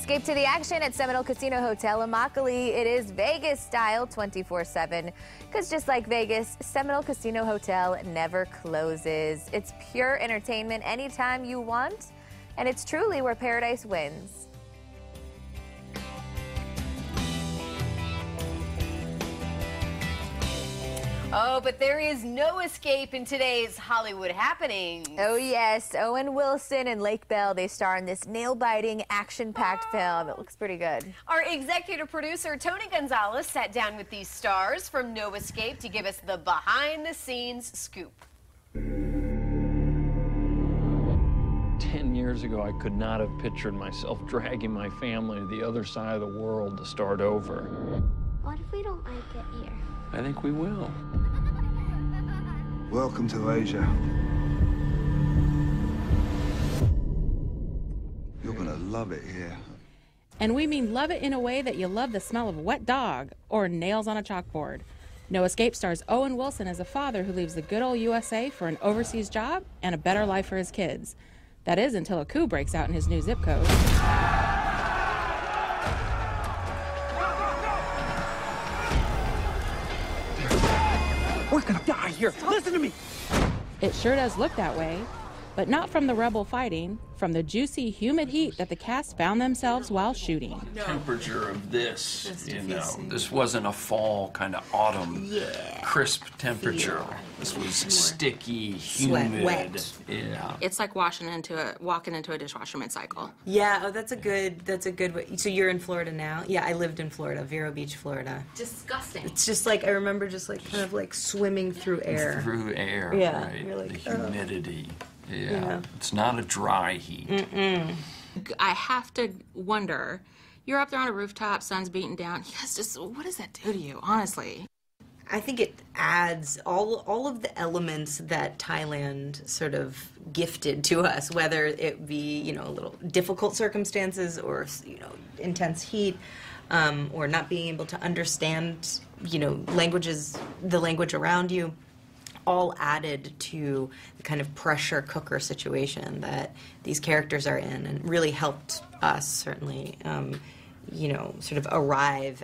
Escape to the action at Seminole Casino Hotel Immokalee. It is Vegas style 24/7. Because just like Vegas, Seminole Casino Hotel never closes. It's pure entertainment anytime you want, and it's truly where paradise wins. Oh, but there is no escape in today's Hollywood happenings. Oh, yes. Owen Wilson and Lake Bell, they star in this nail-biting, action-packed film. It looks pretty good. Our executive producer, Tony Gonzalez, sat down with these stars from No Escape to give us the behind-the-scenes scoop. 10 years ago, I could not have pictured myself dragging my family to the other side of the world to start over. What if we don't like it here? I think we will. Welcome to Asia. You're gonna love it here. And we mean love it in a way that you love the smell of a wet dog or nails on a chalkboard. No Escape stars Owen Wilson as a father who leaves the good old USA for an overseas job and a better life for his kids. That is until a coup breaks out in his new zip code. We're gonna die here. Listen to me. It sure does look that way, but not from the rebel fighting, from the juicy, humid heat that the cast found themselves while shooting. The temperature of this, this wasn't a fall kind of autumn, crisp temperature. This was sticky, humid. Wet. Yeah. It's like walking into a dishwasher mid-cycle. Yeah, oh, that's a good way. So you're in Florida now? Yeah, I lived in Florida, Vero Beach, Florida. Disgusting. It's just like, I remember just like kind of like swimming through air. Through air, Yeah, right? you're like, the humidity. Yeah. It's not a dry heat. I have to wonder, you're up there on a rooftop, sun's beating down. Yes, just what does that do to you, honestly? I think it adds all of the elements that Thailand sort of gifted to us, whether it be, a little difficult circumstances or, intense heat, or not being able to understand, the language around you, all added to the kind of pressure cooker situation that these characters are in, and really helped us certainly, sort of arrive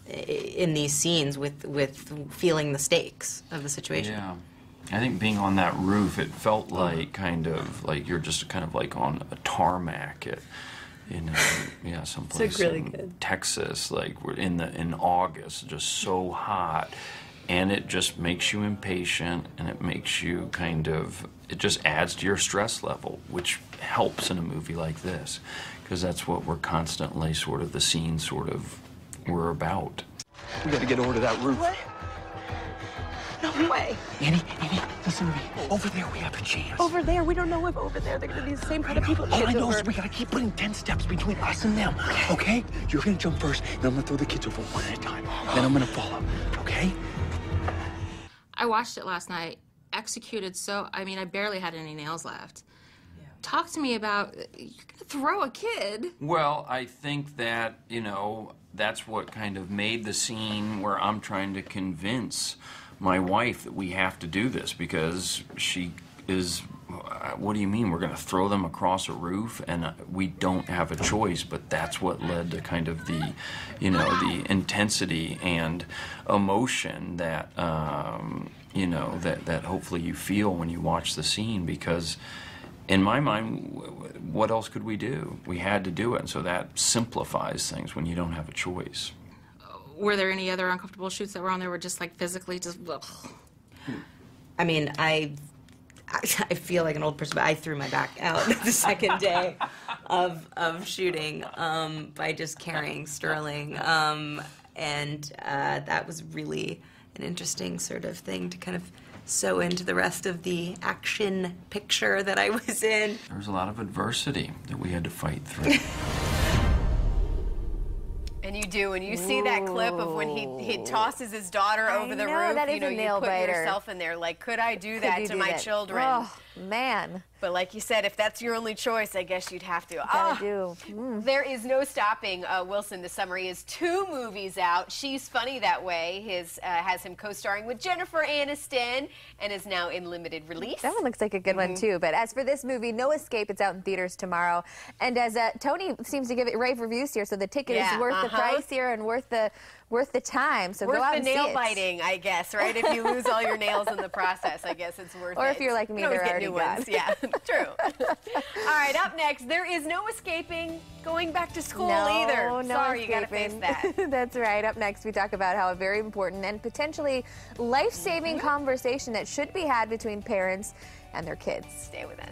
in these scenes with feeling the stakes of the situation. Yeah. I think being on that roof, it felt like you're just kind of like on a tarmac at, someplace really in good. Texas, like we're in August, just so hot. And it just makes you impatient, and it makes you it just adds to your stress level, which helps in a movie like this, because that's what we're constantly the scene we're about. We gotta get over to that roof. What? No way. Annie, listen to me. Over there, we have a chance. Over there, we don't know if over there they're gonna be the same kind of people. All I know is we gotta keep putting 10 steps between us and them, okay? You're gonna jump first, and I'm gonna throw the kids over one at a time. Then I'm gonna follow, okay? I watched it last night, executed I barely had any nails left. Yeah. Talk to me about, you're gonna throw a kid. Well, I think that, that's what kind of made the scene where I'm trying to convince my wife that we have to do this, because she is, what do you mean we're going to throw them across a roof? And we don't have a choice, but that's what led to kind of the, the intensity and emotion that, that hopefully you feel when you watch the scene, because in my mind, what else could we do? We had to do it, and so that simplifies things when you don't have a choice. Were there any other uncomfortable shoots that were on there where just physically ugh? I mean, I feel like an old person, but I threw my back out the second day of shooting by just carrying Sterling, and that was really an interesting sort of thing to kind of sew into the rest of the action picture that I was in. There was a lot of adversity that we had to fight through. And you do, when you see that clip of when he tosses his daughter over the roof, that is a nail you put biter. yourself in there, like, could I do that to my children? Oh, man. But like you said, if that's your only choice, I guess you'd have to. Gotta do. There is no stopping Wilson this summer. He has 2 movies out. She's Funny That Way has him co-starring with Jennifer Aniston and is now in limited release. That one looks like a good one, too. But as for this movie, No Escape, it's out in theaters tomorrow. And as Tony seems to give it rave reviews here, so the ticket is worth the price here and worth the time. So go out and see it. Worth the nail biting, I guess, right? If you lose all your nails in the process, I guess it's worth it. Or if you're like me, they're already gone. Yeah, true. All right, up next, there is no escaping going back to school either. No Sorry, escaping. you got to face that. That's right. Up next, we talk about how a very important and potentially life-saving conversation that should be had between parents and their kids. Stay with us.